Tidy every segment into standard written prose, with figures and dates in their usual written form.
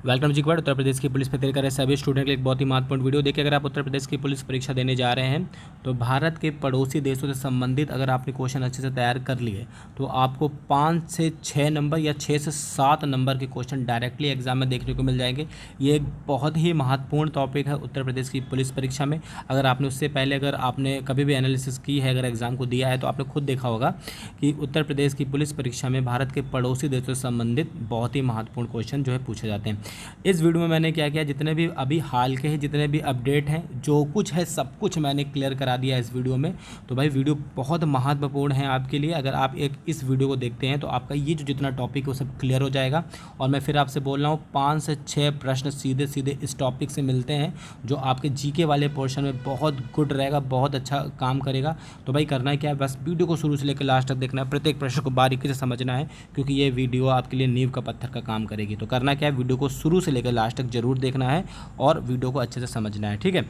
Welcome जी quad. Uttar Pradesh की police में तैयारी कर रहे सभी स्टूडेंट के लिए एक बहुत ही महत्वपूर्ण वीडियो। देखिए, अगर आप उत्तर प्रदेश की पुलिस परीक्षा देने जा रहे हैं तो भारत के पड़ोसी देशों से संबंधित अगर आपने क्वेश्चन अच्छे से तैयार कर लिए तो आपको 5 से 6 नंबर या 6 से 7 नंबर के क्वेश्चन डायरेक्टली एग्जाम में देखने को मिल जाएंगे। ये एक बहुत ही महत्वपूर्ण टॉपिक है उत्तर प्रदेश की पुलिस परीक्षा में। अगर आपने उससे पहले अगर आपने कभी भी एनालिसिस की है, अगर एग्जाम को दिया है, तो आपने खुद देखा होगा कि उत्तर प्रदेश की पुलिस परीक्षा में भारत के पड़ोसी देशों से संबंधित बहुत ही महत्वपूर्ण क्वेश्चन जो है पूछे जाते हैं। इस वीडियो में मैंने क्या किया, जितने भी अभी हाल के हैं, जितने भी अपडेट हैं, जो कुछ है सब कुछ मैंने क्लियर करा दिया इस वीडियो में। तो भाई वीडियो बहुत महत्वपूर्ण है आपके लिए। अगर आप एक इस वीडियो को देखते हैं तो आपका ये जो जितना टॉपिक है वो सब क्लियर हो जाएगा। और मैं फिर आपसे बोल रहा हूँ 5 से 6 प्रश्न सीधे सीधे इस टॉपिक से मिलते हैं जो आपके जीके वाले पोर्शन में बहुत गुड रहेगा, बहुत अच्छा काम करेगा। तो भाई करना है क्या है, बस वीडियो को शुरू से लेकर लास्ट तक देखना है, प्रत्येक प्रश्न को बारीकी से समझना है, क्योंकि ये वीडियो आपके लिए नींव का पत्थर का काम करेगी। तो करना क्या है, वीडियो को शुरू से लेकर लास्ट तक जरूर देखना है और वीडियो को अच्छे से समझना है, ठीक है।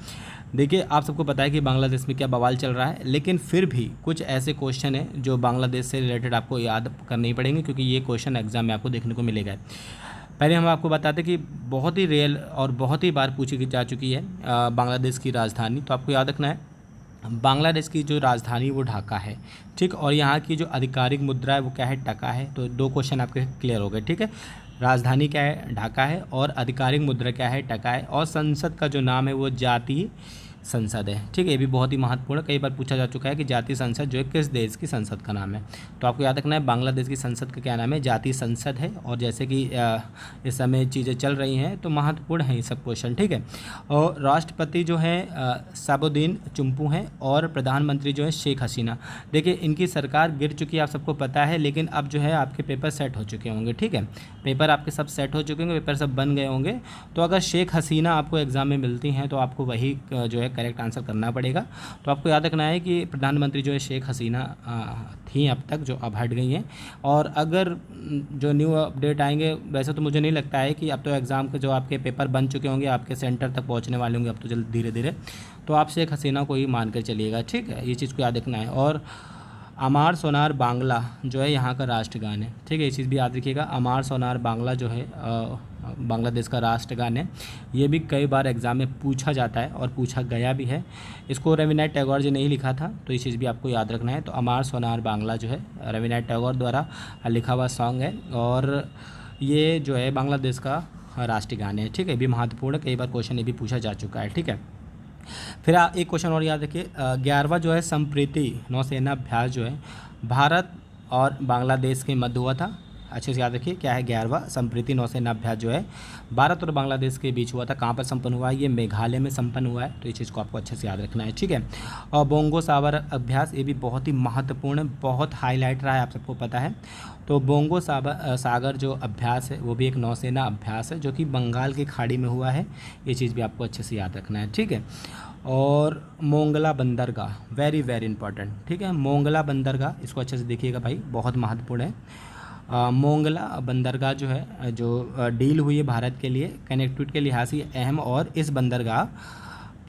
देखिए, आप सबको पता है कि बांग्लादेश में क्या बवाल चल रहा है, लेकिन फिर भी कुछ ऐसे क्वेश्चन हैं जो बांग्लादेश से रिलेटेड आपको याद करने ही पड़ेंगे, क्योंकि ये क्वेश्चन एग्जाम में आपको देखने को मिलेगा। पहले हम आपको बताते कि बहुत ही रियल और बहुत ही बार पूछी जा चुकी है बांग्लादेश की राजधानी। तो आपको याद रखना है बांग्लादेश की जो राजधानी वो ढाका है, ठीक। और यहाँ की जो आधिकारिक मुद्रा है वो क्या है, टका है। तो 2 क्वेश्चन आपके क्लियर हो गए, ठीक है। राजधानी क्या है, ढाका है, और आधिकारिक मुद्रा क्या है, टका है, और संसद का जो नाम है वो जातीय संसद है, ठीक है। ये भी बहुत ही महत्वपूर्ण है, कई बार पूछा जा चुका है कि जातीय संसद जो है किस देश की संसद का नाम है। तो आपको याद रखना है बांग्लादेश की संसद का क्या नाम है, जातीय संसद है। और जैसे कि इस समय चीज़ें चल रही हैं तो महत्वपूर्ण है ये सब क्वेश्चन, ठीक है। और राष्ट्रपति जो है शाहबुद्दीन चुम्पू हैं, और प्रधानमंत्री जो है शेख हसीना। देखिए, इनकी सरकार गिर चुकी है, आप सबको पता है, लेकिन अब जो है आपके पेपर सेट हो चुके होंगे, ठीक है। पेपर आपके सब सेट हो चुके होंगे, पेपर सब बन गए होंगे। तो अगर शेख हसीना आपको एग्ज़ाम में मिलती हैं तो आपको वही जो है करेक्ट आंसर करना पड़ेगा। तो आपको याद रखना है कि प्रधानमंत्री जो है शेख हसीना थी अब तक, जो अब हट गई हैं। और अगर जो न्यू अपडेट आएंगे, वैसे तो मुझे नहीं लगता है कि अब तो एग्ज़ाम के जो आपके पेपर बन चुके होंगे, आपके सेंटर तक पहुंचने वाले होंगे अब तो जल्द धीरे धीरे। तो आप शेख हसीना को ही मान कर चलिएगा, ठीक है। ये चीज़ को याद रखना है। और अमार सोनार बांग्ला जो है यहाँ का राष्ट्रगान है, ठीक है। ये चीज़ भी याद रखिएगा, अमार सोनार बांग्ला जो है बांग्लादेश का राष्ट्रगान है। ये भी कई बार एग्ज़ाम में पूछा जाता है और पूछा गया भी है। इसको रविन्द्रनाथ टैगोर जी ने ही लिखा था, तो ये चीज़ भी आपको याद रखना है। तो अमार सोनार बांग्ला जो है रविन्द्रनाथ टैगोर द्वारा लिखा हुआ सॉन्ग है, और ये जो है बांग्लादेश का राष्ट्रीय गान है, ठीक है। भी महत्वपूर्ण, कई बार क्वेश्चन ये भी पूछा जा चुका है, ठीक है। फिर एक क्वेश्चन और याद रखिए, 11वां जो है संप्रीति नौसेना अभ्यास जो है भारत और बांग्लादेश के मध्य हुआ था। अच्छे से याद रखिए क्या है, 11वां संप्रीति नौसेना अभ्यास जो है भारत और बांग्लादेश के बीच हुआ था। कहाँ पर संपन्न हुआ है, ये मेघालय में संपन्न हुआ है। तो ये चीज़ को आपको अच्छे से याद रखना है, ठीक है। और बोंगो सागर अभ्यास, ये भी बहुत ही महत्वपूर्ण है, बहुत हाईलाइट रहा है, आप सबको पता है। तो बोंगो सागर जो अभ्यास है वो भी एक नौसेना अभ्यास है जो कि बंगाल की खाड़ी में हुआ है। ये चीज़ भी आपको अच्छे से याद रखना है, ठीक है। और मोंगला बंदरगाह, वेरी वेरी इंपॉर्टेंट, ठीक है। मोंगला बंदरगाह, इसको अच्छे से देखिएगा भाई, बहुत महत्वपूर्ण है। मोंगला बंदरगाह जो है, जो डील हुई है भारत के लिए कनेक्टिविटी के लिहाज से अहम, और इस बंदरगाह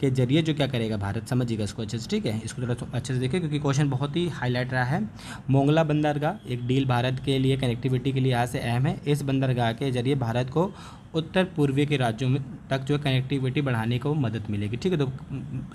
के जरिए जो क्या करेगा भारत, समझिएगा इसको अच्छे से, ठीक है। इसको थोड़ा अच्छे से देखिए क्योंकि क्वेश्चन बहुत ही हाईलाइट रहा है। मोंगला बंदरगाह एक डील भारत के लिए कनेक्टिविटी के लिहाज से अहम है। इस बंदरगाह के जरिए भारत को उत्तर पूर्वी के राज्यों में तक जो कनेक्टिविटी बढ़ाने को मदद मिलेगी, ठीक है। तो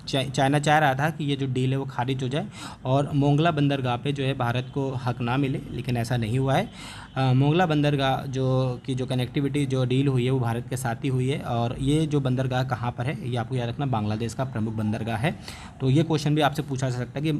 चाइना चाह रहा था कि ये जो डील है वो खारिज हो जाए और मोंगला बंदरगाह पे जो है भारत को हक ना मिले, लेकिन ऐसा नहीं हुआ है। मोंगला बंदरगाह जो कनेक्टिविटी जो डील हुई है वो भारत के साथ ही हुई है। और ये जो बंदरगाह कहाँ पर है, ये आपको याद रखना, बांग्लादेश का प्रमुख बंदरगाह है। तो ये क्वेश्चन भी आपसे पूछा जा सकता है कि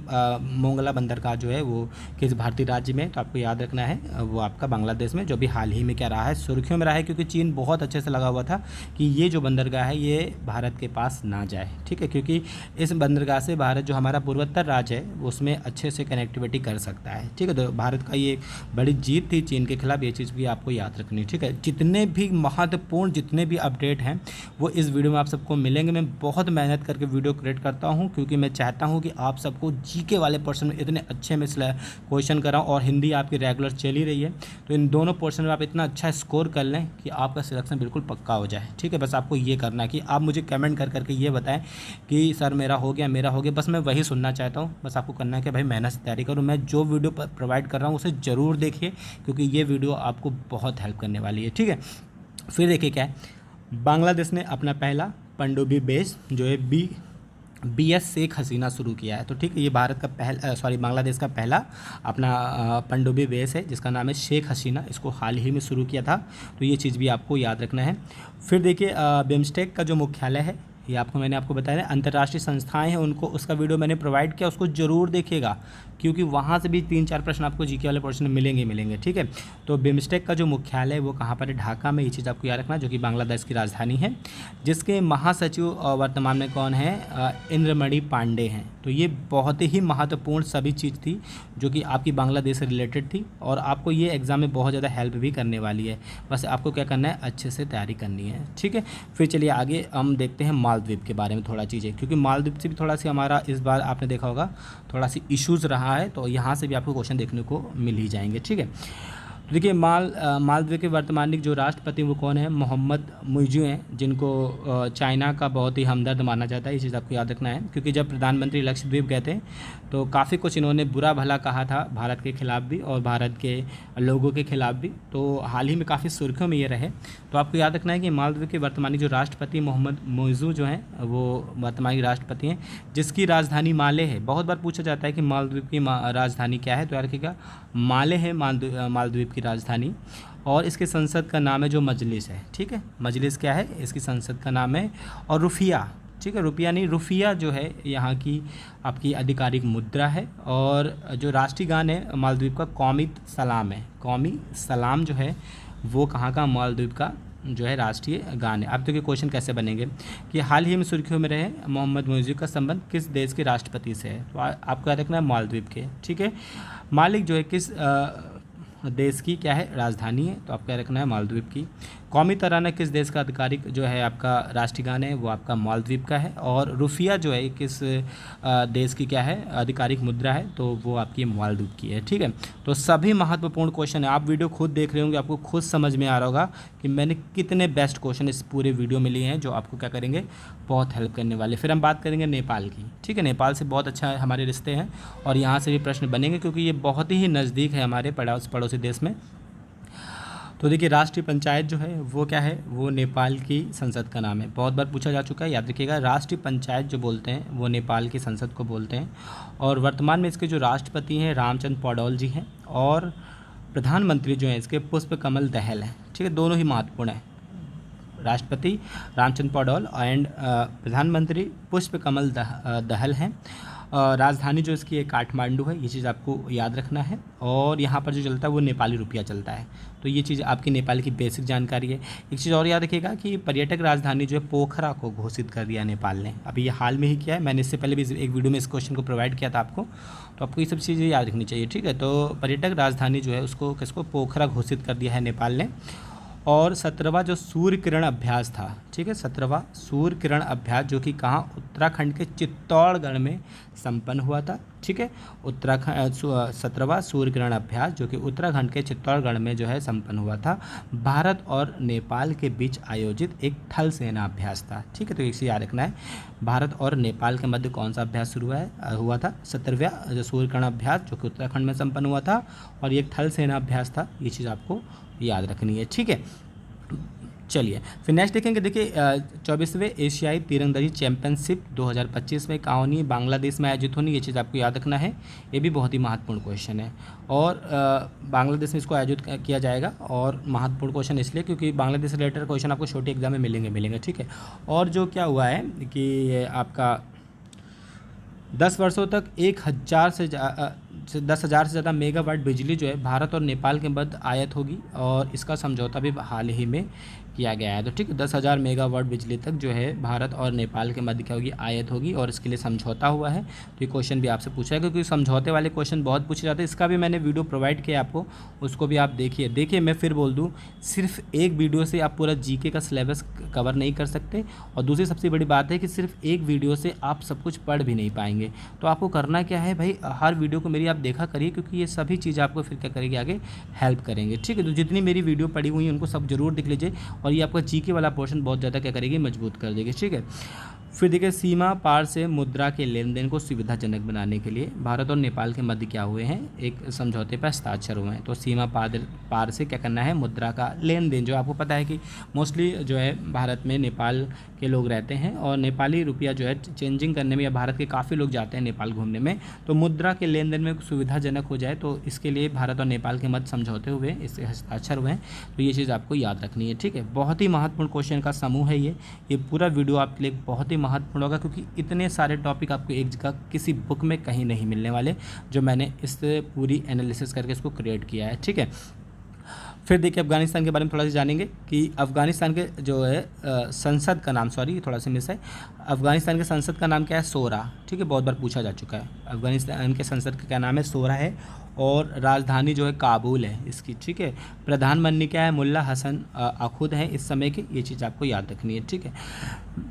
मोंगला बंदरगाह जो है वो किस भारतीय राज्य में, तो आपको याद रखना है वो आपका बांग्लादेश में, जो भी हाल ही में क्या रहा है, सुर्खियों में रहा है, क्योंकि चीन बहुत अच्छे से लगा हुआ था कि ये जो बंदरगाह है ये भारत के पास ना जाए, ठीक है। क्योंकि इस बंदरगाह से भारत जो हमारा पूर्वोत्तर राज्य है उसमें अच्छे से कनेक्टिविटी कर सकता है, ठीक है। तो भारत का ये बड़ी जीत थी चीन के खिलाफ, ये चीज़ भी आपको याद रखनी है, ठीक है। जितने भी महत्वपूर्ण जितने भी अपडेट हैं वो इस वीडियो में आप सबको मिलेंगे। मैं बहुत मेहनत करके वीडियो क्रिएट करता हूँ क्योंकि मैं चाहता हूँ कि आप सबको जीके वाले पोर्शन में इतने अच्छे में क्वेश्चन कराऊँ, और हिंदी आपकी रेगुलर चल ही रही है, तो इन दोनों पोर्शन में आप इतना अच्छा स्कोर कर लें कि आपका सिलेक्शन बिल्कुल पक्का हो जाए, ठीक है। बस आपको ये करना है कि आप मुझे कमेंट कर करके ये बताएं कि सर मेरा हो गया, बस मैं वही सुनना चाहता हूँ। बस आपको करना है कि भाई मेहनत से तैयारी करूँ। मैं जो वीडियो प्रोवाइड कर रहा हूँ उसे ज़रूर देखिए क्योंकि ये वीडियो आपको बहुत हेल्प करने वाली है, ठीक है। फिर देखिए क्या है, बांग्लादेश ने अपना पहला पनडुब्बी बेस जो है BS शेख हसीना शुरू किया है। तो ठीक है, ये भारत का बांग्लादेश का पहला अपना पनडुब्बी बेस है जिसका नाम है शेख हसीना। इसको हाल ही में शुरू किया था, तो ये चीज़ भी आपको याद रखना है। फिर देखिए बिम्स्टेक का जो मुख्यालय है, ये मैंने आपको बताया, अंतर्राष्ट्रीय संस्थाएं हैं उनको, उसका वीडियो मैंने प्रोवाइड किया, उसको ज़रूर देखिएगा क्योंकि वहाँ से भी 3-4 प्रश्न आपको जीके वाले पोर्शन में मिलेंगे। ठीक है, तो बिम्स्टेक का जो मुख्यालय है वो कहाँ पर है? ढाका में। ये चीज़ आपको याद रखना, जो कि बांग्लादेश की राजधानी है, जिसके महासचिव वर्तमान में कौन है? इंद्रमणि पांडे हैं। तो ये बहुत ही महत्वपूर्ण सभी चीज़ थी जो कि आपकी बांग्लादेश से रिलेटेड थी और आपको ये एग्ज़ाम में बहुत ज़्यादा हेल्प भी करने वाली है। बस आपको क्या करना है? अच्छे से तैयारी करनी है। ठीक है, फिर चलिए आगे हम देखते हैं मालदीव के बारे में थोड़ा चीज़ें, क्योंकि मालदीव से भी थोड़ा सी हमारा इस बार आपने देखा होगा थोड़ा सी इश्यूज़ रहा है, तो यहाँ से भी आपको क्वेश्चन देखने को मिल ही जाएंगे। ठीक है, तो देखिए मालदीव के वर्तमान जो राष्ट्रपति वो कौन है? मोहम्मद मुइज़ू हैं, जिनको चाइना का बहुत ही हमदर्द माना जाता है। ये चीज़ आपको याद रखना है, क्योंकि जब प्रधानमंत्री लक्षद्वीप गए थे तो काफ़ी कुछ इन्होंने बुरा भला कहा था भारत के खिलाफ भी और भारत के लोगों के खिलाफ भी, तो हाल ही में काफ़ी सुर्खियों में ये रहे। तो आपको याद रखना है कि मालदीव के वर्तमानी जो राष्ट्रपति मोहम्मद मुइज़ू जो हैं वो वर्तमानी राष्ट्रपति हैं, जिसकी राजधानी माले है। बहुत बार पूछा जाता है कि मालदीव की राजधानी क्या है, तो याद रखिएगा माले है मालदीव की राजधानी, और इसके संसद का नाम है जो मजलिस है। ठीक है, मजलिस क्या है? इसकी संसद का नाम है, और रुफिया, ठीक है, रुपया नहीं रुफिया जो है यहाँ की आपकी आधिकारिक मुद्रा है। और जो राष्ट्रीय गान है मालदीव का कौमी सलाम है। कौमी सलाम जो है वो कहाँ का? मालदीव का जो है राष्ट्रीय गान है। अब देखिए क्वेश्चन कैसे बनेंगे कि हाल ही में सुर्खियों में रहे मोहम्मद मुइज़ू का संबंध किस देश के राष्ट्रपति से है? तो आपको याद रखना है मालदीव के। ठीक है, मालिक जो है किस देश की क्या है? राजधानी है, तो आपको रखना है मालदीव की। कौमी तराना किस देश का आधिकारिक जो है आपका राष्ट्रीय गान है? वो आपका मालदीव का है। और रुफिया जो है किस देश की क्या है? आधिकारिक मुद्रा है, तो वो आपकी मालदीव की है। ठीक है, तो सभी महत्वपूर्ण क्वेश्चन है। आप वीडियो खुद देख रहे होंगे, आपको खुद समझ में आ रहा होगा कि मैंने कितने बेस्ट क्वेश्चन इस पूरे वीडियो में लिए हैं जो आपको क्या करेंगे? बहुत हेल्प करने वाले। फिर हम बात करेंगे नेपाल की। ठीक है, नेपाल से बहुत अच्छा हमारे रिश्ते हैं और यहाँ से भी प्रश्न बनेंगे क्योंकि ये बहुत ही नज़दीक है हमारे पड़ोसी देश में। तो देखिए राष्ट्रीय पंचायत जो है वो क्या है? वो नेपाल की संसद का नाम है। बहुत बार पूछा जा चुका है, याद रखिएगा। राष्ट्रीय पंचायत जो बोलते हैं वो नेपाल की संसद को बोलते हैं। और वर्तमान में इसके जो राष्ट्रपति हैं रामचंद्र पौडेल जी हैं, और प्रधानमंत्री जो हैं इसके पुष्प कमल दहल हैं। ठीक है, दोनों ही महत्वपूर्ण हैं। राष्ट्रपति रामचंद्र पौडेल एंड प्रधानमंत्री पुष्प कमल दहल हैं। राजधानी जो इसकी काठमांडू है, ये चीज़ आपको याद रखना है। और यहाँ पर जो चलता है वो नेपाली रुपया चलता है, तो ये चीज़ आपकी नेपाल की बेसिक जानकारी है। एक चीज़ और याद रखिएगा कि पर्यटक राजधानी जो है पोखरा को घोषित कर दिया नेपाल ने, अभी ये हाल में ही किया है। मैंने इससे पहले भी एक वीडियो में इस क्वेश्चन को प्रोवाइड किया था आपको, तो आपको ये सब चीज़ें याद रखनी चाहिए। ठीक है, तो पर्यटक राजधानी जो है उसको किसको? पोखरा घोषित कर दिया है नेपाल ने। और 17वां जो सूर्य किरण अभ्यास था, ठीक है, 17वां सूर्य किरण अभ्यास जो कि कहाँ? उत्तराखंड के चित्तौड़गढ़ में संपन्न हुआ था। ठीक है, 17वां सूर्य किरण अभ्यास जो कि उत्तराखंड के चित्तौड़गढ़ में जो है संपन्न हुआ था। भारत और नेपाल के बीच आयोजित एक थल सेना अभ्यास था। ठीक है, तो इसे याद रखना है। भारत और नेपाल के मध्य कौन सा अभ्यास हुआ था? 17वां जो सूर्य किरण अभ्यास जो कि उत्तराखंड में संपन्न हुआ था, और ये एक थल सेना अभ्यास था। ये चीज़ आपको याद रखनी है। ठीक है, चलिए फिर नेक्स्ट देखेंगे। देखिए 24वें एशियाई तीरंदाजी चैंपियनशिप 2025 में कहाँ होनी है? बांग्लादेश में आयोजित होनी। ये चीज़ आपको याद रखना है, ये भी बहुत ही महत्वपूर्ण क्वेश्चन है। और बांग्लादेश में इसको आयोजित किया जाएगा। और महत्वपूर्ण क्वेश्चन इसलिए क्योंकि बांग्लादेश रिलेटेड क्वेश्चन आपको छोटे एग्जाम में मिलेंगे। ठीक है, और जो क्या हुआ है कि आपका 10 वर्षों तक 1000 से 10,000 से ज़्यादा मेगावाट बिजली जो है भारत और नेपाल के मध्य आयात होगी, और इसका समझौता भी हाल ही में किया गया है। तो ठीक है, 10,000 मेगावाट बिजली तक जो है भारत और नेपाल के मध्य क्या होगी? आयात होगी, और इसके लिए समझौता हुआ है। तो ये क्वेश्चन भी आपसे पूछा है क्योंकि समझौते वाले क्वेश्चन बहुत पूछे जाते हैं। इसका भी मैंने वीडियो प्रोवाइड किया आपको, उसको भी आप देखिए। मैं फिर बोल दूँ, सिर्फ एक वीडियो से आप पूरा जीके का सिलेबस कवर नहीं कर सकते, और दूसरी सबसे बड़ी बात है कि सिर्फ एक वीडियो से आप सब कुछ पढ़ भी नहीं पाएंगे। तो आपको करना क्या है भाई? हर वीडियो को मेरी आप देखा करिए, क्योंकि ये सभी चीज़ आपको फिर क्या करेगी? आगे हेल्प करेंगे। ठीक है, तो जितनी मेरी वीडियो पड़ी हुई है उनको सब जरूर देख लीजिए, और ये आपका जीके वाला पोर्शन बहुत ज़्यादा क्या करेगी? मजबूत कर देगी। ठीक है, फिर देखिए, सीमा पार से मुद्रा के लेन देन को सुविधाजनक बनाने के लिए भारत और नेपाल के मध्य क्या हुए हैं, एक समझौते पर हस्ताक्षर हुए हैं। तो सीमा पार से क्या करना है, मुद्रा का लेन देन। जो आपको पता है कि मोस्टली जो है भारत में नेपाल के लोग रहते हैं और नेपाली रुपया जो है चेंजिंग करने में, या भारत के काफ़ी लोग जाते हैं नेपाल घूमने में, तो मुद्रा के लेन देन में सुविधाजनक हो जाए, तो इसके लिए भारत और नेपाल के मध्य समझौते हुए, इससे हस्ताक्षर हुए हैं। तो ये चीज़ आपको याद रखनी है, ठीक है। बहुत ही महत्वपूर्ण क्वेश्चन का समूह है ये पूरा वीडियो आपके लिए बहुत ही महत्वपूर्ण होगा, क्योंकि इतने सारे टॉपिक आपको एक जगह किसी बुक में कहीं नहीं मिलने वाले, जो मैंने इस पूरी एनालिसिस करके इसको क्रिएट किया है, ठीक है। फिर देखिए, अफगानिस्तान के बारे में थोड़ा सा जानेंगे कि अफगानिस्तान के जो है संसद का नाम, सॉरी थोड़ा सा मिस है, अफगानिस्तान के संसद का नाम क्या है, शोरा, ठीक है, बहुत बार पूछा जा चुका है। अफगानिस्तान के संसद का क्या नाम है, शोरा है, और राजधानी जो है काबुल है इसकी, ठीक है। प्रधानमंत्री क्या है, मुल्ला हसन आखुद है इस समय की, ये चीज़ आपको याद रखनी है, ठीक है।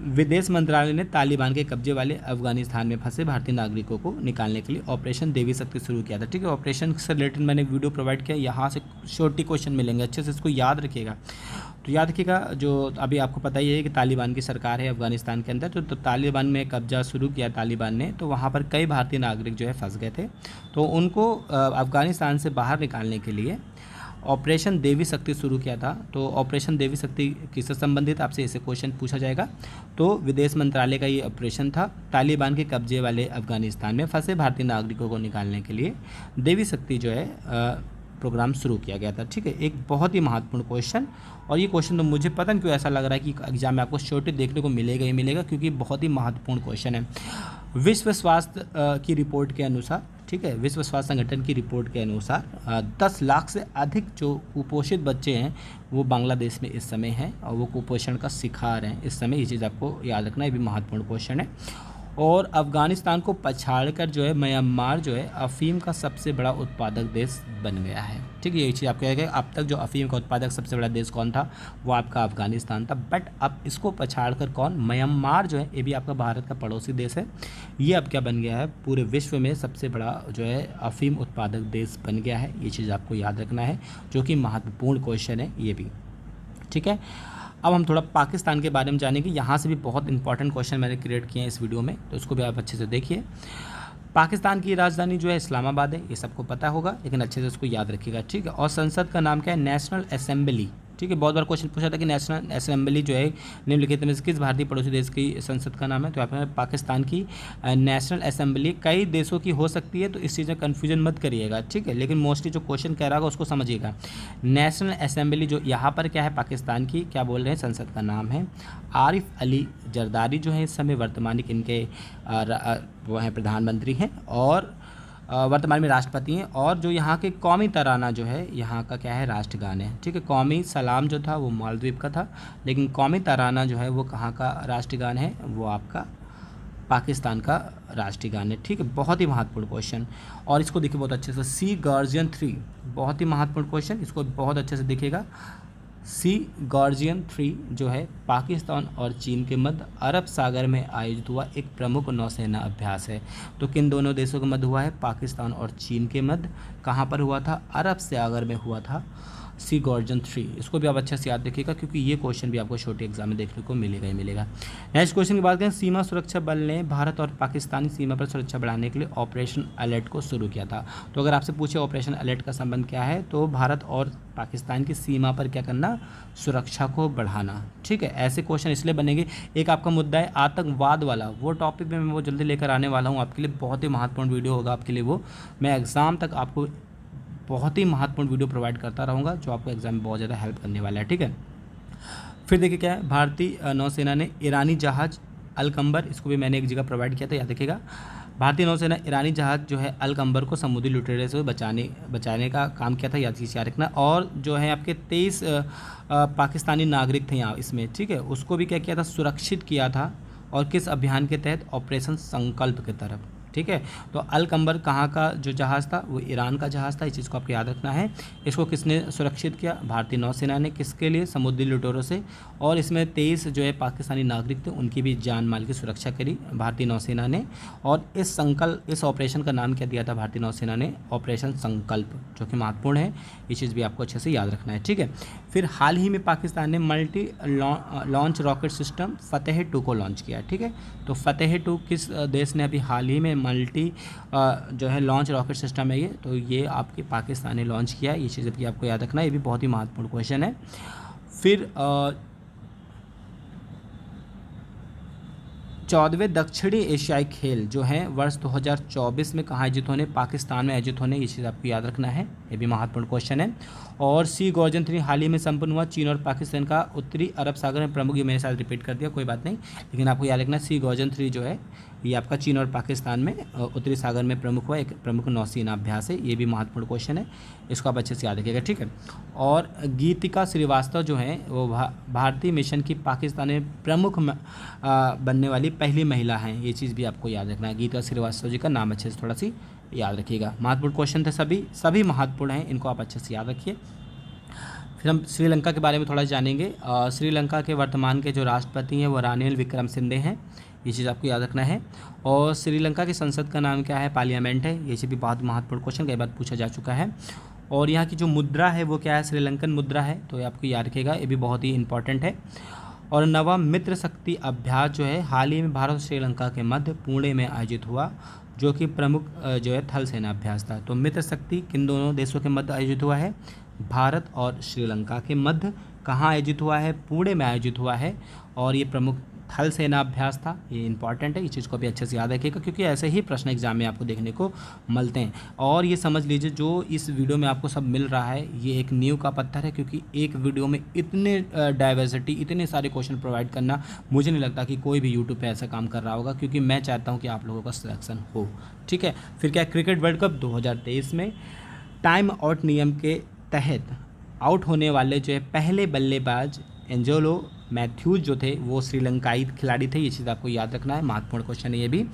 विदेश मंत्रालय ने तालिबान के कब्जे वाले अफगानिस्तान में फंसे भारतीय नागरिकों को निकालने के लिए ऑपरेशन देवी शक्ति शुरू किया था, ठीक है। ऑपरेशन से रिलेटेड मैंने वीडियो प्रोवाइड किया, यहाँ से छोटी क्वेश्चन मिलेंगे, अच्छे से इसको याद रखिएगा। तो याद रखिएगा, जो अभी आपको पता ही है कि तालिबान की सरकार है अफगानिस्तान के अंदर, तो तालिबान में कब्जा शुरू किया तालिबान ने, तो वहाँ पर कई भारतीय नागरिक जो है फंस गए थे, तो उनको अफगानिस्तान से बाहर निकालने के लिए ऑपरेशन देवी शक्ति शुरू किया था। तो ऑपरेशन देवी शक्ति किससे संबंधित, आपसे ऐसे क्वेश्चन पूछा जाएगा। तो विदेश मंत्रालय का ये ऑपरेशन था, तालिबान के कब्जे वाले अफगानिस्तान में फंसे भारतीय नागरिकों को निकालने के लिए देवी शक्ति जो है प्रोग्राम शुरू किया गया था, ठीक है। एक बहुत ही महत्वपूर्ण क्वेश्चन, और ये क्वेश्चन तो मुझे पता नहीं क्यों ऐसा लग रहा है कि एग्जाम में आपको छोटे देखने को मिलेगा ही मिलेगा, क्योंकि बहुत ही महत्वपूर्ण क्वेश्चन है। विश्व स्वास्थ्य की रिपोर्ट के अनुसार, ठीक है, विश्व स्वास्थ्य संगठन की रिपोर्ट के अनुसार 10 लाख से अधिक जो कुपोषित बच्चे हैं वो बांग्लादेश में इस समय हैं, और वो कुपोषण का शिकार हैं इस समय। ये चीज़ आपको याद रखना, ये भी महत्वपूर्ण क्वेश्चन है। और अफ़गानिस्तान को पछाड़कर जो है म्यांमार जो है अफ़ीम का सबसे बड़ा उत्पादक देश बन गया है, ठीक है। ये चीज़ आपको याद है, अब तक जो अफ़ीम का उत्पादक सबसे बड़ा देश कौन था, वो आपका अफ़गानिस्तान था, बट अब इसको पछाड़कर कौन, म्यांमार जो है, ये भी आपका भारत का पड़ोसी देश है, ये अब क्या बन गया है, पूरे विश्व में सबसे बड़ा जो है अफ़ीम उत्पादक देश बन गया है। ये चीज़ आपको याद रखना है, जो कि महत्वपूर्ण क्वेश्चन है ये भी, ठीक है। अब हम थोड़ा पाकिस्तान के बारे में जानेंगे, यहाँ से भी बहुत इंपॉर्टेंट क्वेश्चन मैंने क्रिएट किए हैं इस वीडियो में, तो उसको भी आप अच्छे से देखिए। पाकिस्तान की राजधानी जो है इस्लामाबाद है, ये सबको पता होगा, लेकिन अच्छे से उसको याद रखिएगा, ठीक है। और संसद का नाम क्या है, नेशनल असेंबली, ठीक है। बहुत बार क्वेश्चन पूछा था कि नेशनल असेंबली जो है निम्नलिखित में से किस भारतीय पड़ोसी देश की संसद का नाम है, तो यहाँ पर पाकिस्तान की नेशनल असेंबली कई देशों की हो सकती है, तो इस चीज़ में कन्फ्यूजन मत करिएगा, ठीक है। लेकिन मोस्टली जो क्वेश्चन कह रहा होगा उसको समझिएगा। नेशनल असेंबली जो यहाँ पर क्या है, पाकिस्तान की क्या बोल रहे हैं, संसद का नाम है। आरिफ अली जरदारी जो है इस समय वर्तमान इनके वो हैं प्रधानमंत्री हैं, और वर्तमान में राष्ट्रपति हैं। और जो यहाँ के कौमी तराना जो है यहाँ का क्या है, राष्ट्रगान है, ठीक है। कौमी सलाम जो था वो मालदीव का था, लेकिन कौमी तराना जो है वो कहाँ का राष्ट्रगान है, वो आपका पाकिस्तान का राष्ट्रीय गान है, ठीक है। बहुत ही महत्वपूर्ण क्वेश्चन, और इसको देखिए बहुत अच्छे से, सी गार्जियन 3 बहुत ही महत्वपूर्ण क्वेश्चन, इसको बहुत अच्छे से देखिएगा। सी गार्जियन 3 जो है पाकिस्तान और चीन के मध्य अरब सागर में आयोजित हुआ एक प्रमुख नौसेना अभ्यास है। तो किन दोनों देशों के मध्य हुआ है, पाकिस्तान और चीन के मध्य, कहाँ पर हुआ था, अरब सागर में हुआ था। सी गार्जियन 3, इसको भी आप अच्छे से याद रखिएगा, क्योंकि ये क्वेश्चन भी आपको छोटे एग्जाम में देखने को मिलेगा ही मिलेगा। नेक्स्ट क्वेश्चन की बात करें, सीमा सुरक्षा बल ने भारत और पाकिस्तानी सीमा पर सुरक्षा बढ़ाने के लिए ऑपरेशन अलर्ट को शुरू किया था। तो अगर आपसे पूछे ऑपरेशन अलर्ट का संबंध क्या है, तो भारत और पाकिस्तान की सीमा पर क्या करना, सुरक्षा को बढ़ाना, ठीक है। ऐसे क्वेश्चन इसलिए बनेंगे। एक आपका मुद्दा है आतंकवाद वाला, वो टॉपिक में मैं वो जल्दी लेकर आने वाला हूँ आपके लिए, बहुत ही महत्वपूर्ण वीडियो होगा आपके लिए, वो मैं एग्ज़ाम तक आपको बहुत ही महत्वपूर्ण वीडियो प्रोवाइड करता रहूँगा, जो आपको एग्जाम में बहुत ज़्यादा हेल्प करने वाला है, ठीक है। फिर देखिए क्या है, भारतीय नौसेना ने ईरानी जहाज़ अलकंबर, इसको भी मैंने एक जगह प्रोवाइड किया था, याद रखिएगा। भारतीय नौसेना ईरानी जहाज़ जो है अलकंबर को समुद्री लुटेरे से बचाने का काम किया था, याद रखना। और जो है आपके 23 पाकिस्तानी नागरिक थे यहाँ इसमें, ठीक है, उसको भी क्या किया था, सुरक्षित किया था। और किस अभियान के तहत, ऑपरेशन संकल्प के तरफ, ठीक है। तो अल कंबर कहाँ का जो जहाज़ था, वो ईरान का जहाज़ था, इस चीज़ को आपको याद रखना है। इसको किसने सुरक्षित किया, भारतीय नौसेना ने। किसके लिए, समुद्री लुटेरों से। और इसमें 23 जो है पाकिस्तानी नागरिक थे, उनकी भी जान माल की सुरक्षा करी भारतीय नौसेना ने। और इस ऑपरेशन का नाम क्या दिया था भारतीय नौसेना ने, ऑपरेशन संकल्प, जो कि महत्वपूर्ण है, ये चीज़ भी आपको अच्छे से याद रखना है, ठीक है। फिर हाल ही में पाकिस्तान ने मल्टी लॉन्च रॉकेट सिस्टम फतेह 2 को लॉन्च किया, ठीक है। तो फतेह 2 किस देश ने अभी हाल ही में मल्टी जो है लॉन्च रॉकेट सिस्टम है ये, तो ये आपके पाकिस्तान ने लॉन्च किया है, ये चीज़ भी आपको याद रखना है, ये भी बहुत ही महत्वपूर्ण क्वेश्चन है। फिर 14वें दक्षिणी एशियाई खेल जो हैं वर्ष 2024 में कहाँ आयोजित होने, पाकिस्तान में आयोजित होने, ये चीज़ आपको याद रखना है, ये भी महत्वपूर्ण क्वेश्चन है। और सी गॉर्जन 3 हाल ही में संपन्न हुआ, चीन और पाकिस्तान का उत्तरी अरब सागर में प्रमुख, ये मेरे साथ रिपीट कर दिया, कोई बात नहीं, लेकिन आपको याद रखना सी गॉर्जन 3 जो है ये आपका चीन और पाकिस्तान में उत्तरी सागर में प्रमुख हुआ, एक प्रमुख नौसेना अभ्यास है, ये भी महत्वपूर्ण क्वेश्चन है, इसको आप अच्छे से याद रखिएगा, ठीक है। और गीतिका श्रीवास्तव जो हैं वो भारतीय मिशन की पाकिस्तान में प्रमुख बनने वाली पहली महिला हैं, ये चीज़ भी आपको याद रखना है। गीतिका श्रीवास्तव जी का नाम अच्छे से थोड़ा सी याद रखिएगा। महत्वपूर्ण क्वेश्चन थे, सभी महत्वपूर्ण हैं, इनको आप अच्छे से याद रखिए। फिर हम श्रीलंका के बारे में थोड़ा जानेंगे। श्रीलंका के वर्तमान के जो राष्ट्रपति हैं वो रानिल विक्रमसिंघे हैं, ये चीज़ आपको याद रखना है। और श्रीलंका की संसद का नाम क्या है, पार्लियामेंट है, ये चीज़ भी बहुत महत्वपूर्ण क्वेश्चन कई बार पूछा जा चुका है। और यहाँ की जो मुद्रा है वो क्या है, श्रीलंकन मुद्रा है, तो ये आपको याद रखिएगा, ये भी बहुत ही इंपॉर्टेंट है। और नवम मित्र शक्ति अभ्यास जो है हाल ही में भारत और श्रीलंका के मध्य पुणे में आयोजित हुआ, जो कि प्रमुख जो है थल सेना अभ्यास था। तो मित्र शक्ति किन दोनों देशों के मध्य आयोजित हुआ है, भारत और श्रीलंका के मध्य। कहाँ आयोजित हुआ है, पुणे में आयोजित हुआ है, और ये प्रमुख थल सेना अभ्यास था, ये इंपॉर्टेंट है, इस चीज़ को भी अच्छे से याद रखिएगा, क्योंकि ऐसे ही प्रश्न एग्जाम में आपको देखने को मिलते हैं। और ये समझ लीजिए जो इस वीडियो में आपको सब मिल रहा है ये एक नींव का पत्थर है, क्योंकि एक वीडियो में इतने डाइवर्सिटी, इतने सारे क्वेश्चन प्रोवाइड करना, मुझे नहीं लगता कि कोई भी यूट्यूब पर ऐसा काम कर रहा होगा, क्योंकि मैं चाहता हूँ कि आप लोगों का सिलेक्शन हो, ठीक है। फिर क्या, क्रिकेट वर्ल्ड कप 2023 में टाइम आउट नियम के तहत आउट होने वाले जो है पहले बल्लेबाज एंजेलो मैथ्यूज जो थे वो श्रीलंकाई खिलाड़ी थे, ये चीज़ आपको याद रखना है, महत्वपूर्ण क्वेश्चन है ये भी।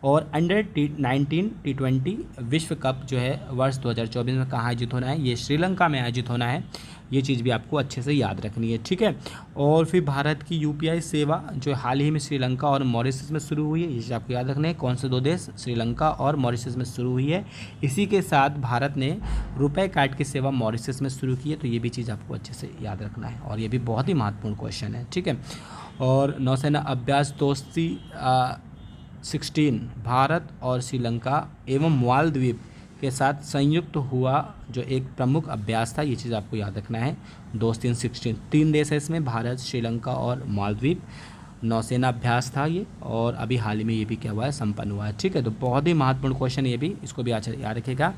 और अंडर-19 T20 विश्व कप जो है वर्ष 2024 में कहाँ आयोजित होना है, ये श्रीलंका में आयोजित होना है, ये चीज़ भी आपको अच्छे से याद रखनी है, ठीक है। और फिर भारत की UPI सेवा जो हाल ही में श्रीलंका और मॉरिशस में शुरू हुई है, ये चीज़ आपको याद रखना है, कौन से 2 देश, श्रीलंका और मॉरिशस में शुरू हुई है। इसी के साथ भारत ने रुपए कार्ड की सेवा मॉरिशस में शुरू की है, तो ये भी चीज़ आपको अच्छे से याद रखना है, और ये भी बहुत ही महत्वपूर्ण क्वेश्चन है, ठीक है। और नौसेना अभ्यास दोस्ती 16 भारत और श्रीलंका एवं मालदीव के साथ संयुक्त हुआ जो एक प्रमुख अभ्यास था, ये चीज़ आपको याद रखना है। दोस्ती 16 3 देश है इसमें, भारत, श्रीलंका और मालदीव, नौसेना अभ्यास था ये, और अभी हाल ही में ये भी क्या हुआ है, संपन्न हुआ है, ठीक है। तो बहुत ही महत्वपूर्ण क्वेश्चन ये भी, इसको भी याद रखेगा।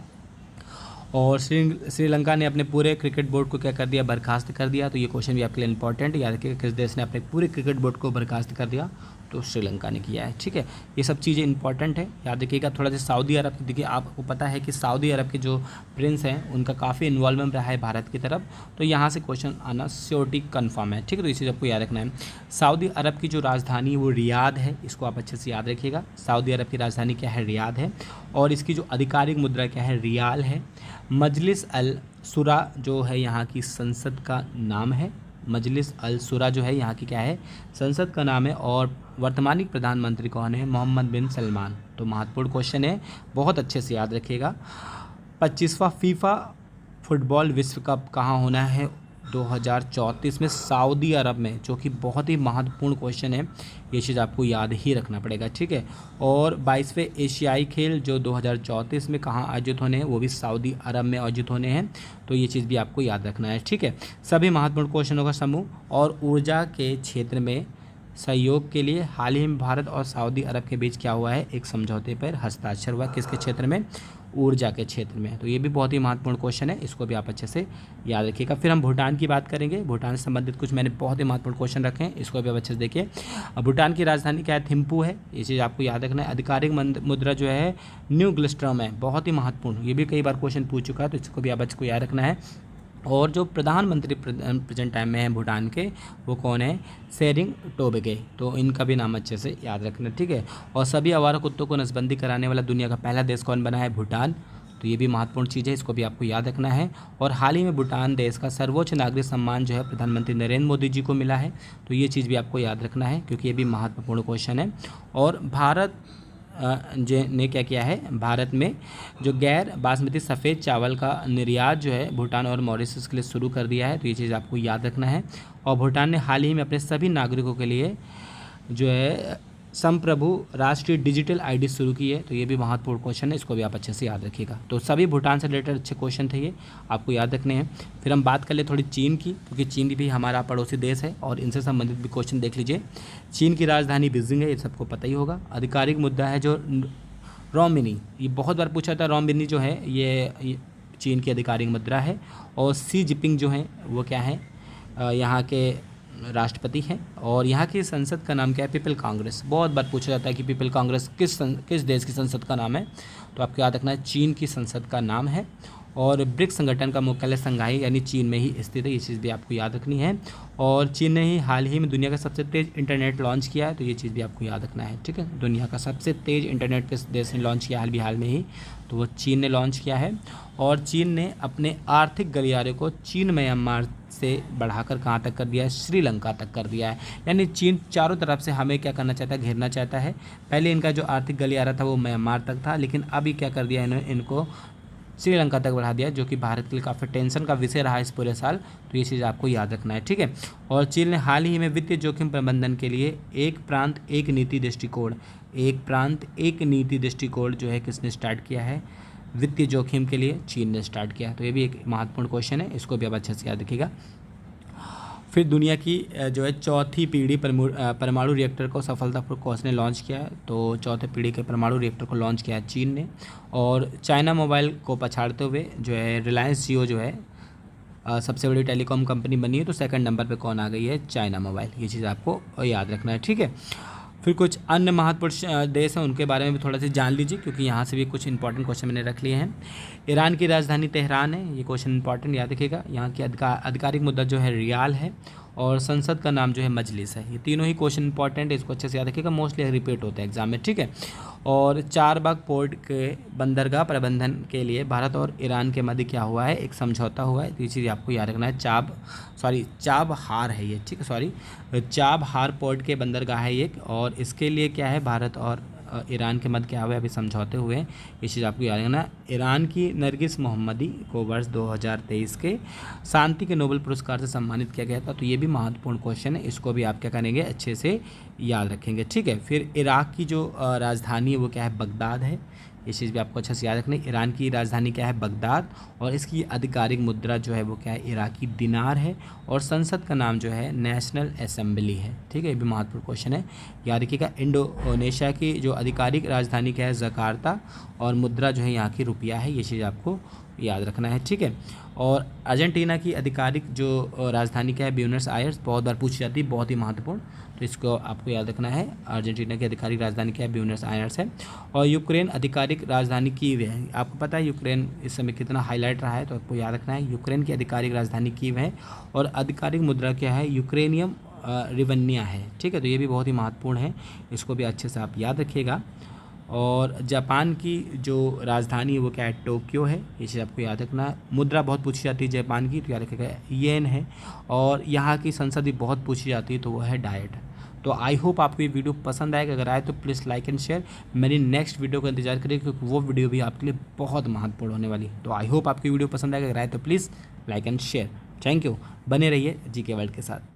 और श्रीलंका ने अपने पूरे क्रिकेट बोर्ड को क्या कर दिया, बर्खास्त कर दिया, तो ये क्वेश्चन भी आपके लिए इंपॉर्टेंट, याद रखिएगा किस देश ने अपने पूरे क्रिकेट बोर्ड को बर्खास्त कर दिया, तो श्रीलंका ने किया है, ठीक है। ये सब चीज़ें इंपॉर्टेंट है, याद रखिएगा। थोड़ा सा सऊदी अरब, देखिए आपको पता है कि सऊदी अरब के जो प्रिंस हैं उनका काफ़ी इन्वॉल्वमेंट रहा है भारत की तरफ, तो यहाँ से क्वेश्चन आना श्योरिटी कन्फर्म है, ठीक है। तो इसे आपको याद रखना है। सऊदी अरब की जो राजधानी वो रियाद है, इसको आप अच्छे से याद रखिएगा। सऊदी अरब की राजधानी क्या है, रियाद है, और इसकी जो आधिकारिक मुद्रा क्या है, रियाल है। मजलिस अल शुरा जो है यहाँ की संसद का नाम है, मजलिस अल शुरा जो है यहाँ की क्या है, संसद का नाम है। और वर्तमान प्रधानमंत्री कौन है, मोहम्मद बिन सलमान। तो महत्वपूर्ण क्वेश्चन है, बहुत अच्छे से याद रखिएगा। 25वां फीफा फुटबॉल विश्व कप कहाँ होना है, 2034 में सऊदी अरब में, जो कि बहुत ही महत्वपूर्ण क्वेश्चन है, ये चीज़ आपको याद ही रखना पड़ेगा, ठीक है। और 22वें एशियाई खेल जो 2034 में कहाँ आयोजित होने हैं, वो भी सऊदी अरब में आयोजित होने हैं, तो ये चीज़ भी आपको याद रखना है, ठीक है। सभी महत्वपूर्ण क्वेश्चनों का समूह। और ऊर्जा के क्षेत्र में सहयोग के लिए हाल ही में भारत और सऊदी अरब के बीच क्या हुआ है, एक समझौते पर हस्ताक्षर हुआ, किसके क्षेत्र में, ऊर्जा के क्षेत्र में। तो ये भी बहुत ही महत्वपूर्ण क्वेश्चन है, इसको भी आप अच्छे से याद रखिएगा। फिर हम भूटान की बात करेंगे, भूटान से संबंधित कुछ मैंने बहुत ही महत्वपूर्ण क्वेश्चन रखे हैं, इसको भी आप अच्छे से देखिए। भूटान की राजधानी क्या है, थिम्पू है, ये चीज़ आपको याद रखना है। आधिकारिक मुद्रा जो है न्यू ग्लिस्ट्रम है, बहुत ही महत्वपूर्ण, ये भी कई बार क्वेश्चन पूछ चुका है, तो इसको भी आप अच्छे को याद रखना है। और जो प्रधानमंत्री प्रेजेंट टाइम में है भूटान के, वो कौन है, शेरिंग टोबगे। तो इनका भी नाम अच्छे से याद रखना, ठीक है। और सभी आवारा कुत्तों को नसबंदी कराने वाला दुनिया का पहला देश कौन बना है, भूटान। तो ये भी महत्वपूर्ण चीज़ है, इसको भी आपको याद रखना है। और हाल ही में भूटान देश का सर्वोच्च नागरिक सम्मान जो है प्रधानमंत्री नरेंद्र मोदी जी को मिला है। तो ये चीज़ भी आपको याद रखना है, क्योंकि ये भी महत्वपूर्ण क्वेश्चन है। और भारत ने क्या किया है, भारत में जो गैर बासमती सफ़ेद चावल का निर्यात जो है भूटान और मॉरिशस के लिए शुरू कर दिया है। तो ये चीज़ आपको याद रखना है। और भूटान ने हाल ही में अपने सभी नागरिकों के लिए जो है संप्रभु राष्ट्रीय डिजिटल आईडी शुरू की है। तो ये भी महत्वपूर्ण क्वेश्चन है, इसको भी आप अच्छे से याद रखिएगा। तो सभी भूटान से रिलेटेड अच्छे क्वेश्चन थे, ये आपको याद रखने हैं। फिर हम बात कर ले थोड़ी चीन की, क्योंकि चीन भी हमारा पड़ोसी देश है और इनसे संबंधित भी क्वेश्चन देख लीजिए। चीन की राजधानी बीजिंग है, ये सबको पता ही होगा। आधिकारिक मुद्रा है जो रोमिनी, ये बहुत बार पूछा था। रोमिनी जो है ये चीन की आधिकारिक मुद्रा है। और सी जिनपिंग जो है वो क्या है, यहाँ के राष्ट्रपति हैं। और यहाँ की संसद का नाम क्या है, पीपल कांग्रेस। बहुत बार पूछा जाता है कि पीपल कांग्रेस किस देश की संसद का नाम है। तो आपको याद रखना है चीन की संसद का नाम है। और ब्रिक्स संगठन का मुख्यालय संघाई यानी चीन में ही स्थित है, ये चीज़ भी आपको याद रखनी है। और चीन ने ही हाल ही में दुनिया का सबसे तेज़ इंटरनेट लॉन्च किया है। तो ये चीज़ भी आपको याद रखना है, ठीक है। दुनिया का सबसे तेज़ इंटरनेट किस देश ने लॉन्च किया हाल में ही, तो वो चीन ने लॉन्च किया है। और चीन ने अपने आर्थिक गलियारे को चीन म्यांमार से बढ़ाकर कहाँ तक कर दिया है, श्रीलंका तक कर दिया है। यानी चीन चारों तरफ से हमें क्या करना चाहता है, घेरना चाहता है। पहले इनका जो आर्थिक गलियारा था वो म्यांमार तक था, लेकिन अभी क्या कर दिया इन्होंने, इनको श्रीलंका तक बढ़ा दिया, जो कि भारत के लिए काफ़ी टेंशन का विषय रहा इस पूरे साल। तो ये चीज़ आपको याद रखना है, ठीक है। और चीन ने हाल ही में वित्तीय जोखिम प्रबंधन के लिए एक प्रांत एक नीति दृष्टिकोण जो है किसने स्टार्ट किया है, वित्तीय जोखिम के लिए चीन ने स्टार्ट किया। तो ये भी एक महत्वपूर्ण क्वेश्चन है, इसको भी आप अच्छे से याद रखिएगा। फिर दुनिया की जो है चौथी पीढ़ी परमाणु रिएक्टर को सफलतापूर्वक कौन ने लॉन्च किया है, तो चौथे पीढ़ी के परमाणु रिएक्टर को लॉन्च किया है चीन ने। और चाइना मोबाइल को पछाड़ते हुए जो है रिलायंस जियो जो है सबसे बड़ी टेलीकॉम कंपनी बनी है। तो सेकंड नंबर पे कौन आ गई है, चाइना मोबाइल। ये चीज़ आपको याद रखना है, ठीक है। फिर कुछ अन्य महत्वपूर्ण देश हैं, उनके बारे में भी थोड़ा सा जान लीजिए, क्योंकि यहाँ से भी कुछ इंपॉर्टेंट क्वेश्चन मैंने रख लिए हैं। ईरान की राजधानी तेहरान है, ये क्वेश्चन इंपॉर्टेंट याद रखिएगा। यहाँ की आधिकारिक मुद्रा जो है रियाल है। और संसद का नाम जो है मजलिस है। ये तीनों ही क्वेश्चन इंपॉर्टेंट है, इसको अच्छे से याद रखिएगा, मोस्टली रिपीट होता है एग्जाम में, ठीक है। और चारबाग पोर्ट के बंदरगाह प्रबंधन के लिए भारत और ईरान के मध्य क्या हुआ है, एक समझौता हुआ है। तो ये चीज़ आपको याद रखना है। चाबहार है ये, ठीक है, चाबहार पोर्ट के बंदरगाह है ये। और इसके लिए क्या है, भारत और ईरान के मध्य क्या हुए, अभी समझौते हुए हैं। ये चीज़ आपको याद रखना। ईरान की नरगिस मोहम्मदी को वर्ष 2023 के शांति के नोबेल पुरस्कार से सम्मानित किया गया था। तो ये भी महत्वपूर्ण क्वेश्चन है, इसको भी आप क्या करेंगे, अच्छे से याद रखेंगे, ठीक है। फिर इराक की जो राजधानी है वो क्या है, बगदाद है। ये चीज़ भी आपको अच्छे से याद रखनी। ईरान की राजधानी क्या है, बगदाद। और इसकी आधिकारिक मुद्रा जो है वो क्या है, इराकी दिनार है। और संसद का नाम जो है नेशनल असेंबली है, ठीक है। ये भी महत्वपूर्ण क्वेश्चन है, याद रखिएगा। इंडोनेशिया की जो आधिकारिक राजधानी क्या है, जकार्ता। और मुद्रा जो है यहाँ की रुपया है, ये चीज़ आपको याद रखना है, ठीक है। और अर्जेंटीना की आधिकारिक जो राजधानी क्या है, ब्यूनस आयर्स। बहुत बार पूछी जाती है, बहुत ही महत्वपूर्ण, तो इसको आपको याद रखना है। अर्जेंटीना की आधिकारिक राजधानी क्या है, ब्यूनस आयर्स है। और यूक्रेन आधिकारिक राजधानी कीव है। आपको पता है यूक्रेन इस समय कितना हाईलाइट रहा है, तो आपको याद रखना है। यूक्रेन की आधिकारिक राजधानी कीव है। और आधिकारिक मुद्रा क्या है, यूक्रेनियम रिवन्या है, ठीक है। तो ये भी बहुत ही महत्वपूर्ण है, इसको भी अच्छे से आप याद रखिएगा। और जापान की जो राजधानी है वो क्या है, टोक्यो है। ये चीज़ आपको याद रखना है। मुद्रा बहुत पूछी जाती है जापान की, तो याद रखिएगा येन है। और यहाँ की संसद भी बहुत पूछी जाती है, तो वो है डाइट। तो आई होप आपको ये वीडियो पसंद आएगा। अगर आए तो प्लीज़ लाइक एंड शेयर। मेरी नेक्स्ट वीडियो का इंतजार करिए, क्योंकि वो वीडियो भी आपके लिए बहुत महत्वपूर्ण होने वाली है। तो आई होप आपकी वीडियो पसंद आएगा। अगर आए तो please like and share. Thank you. बने रहिए GK वर्ल्ड के साथ।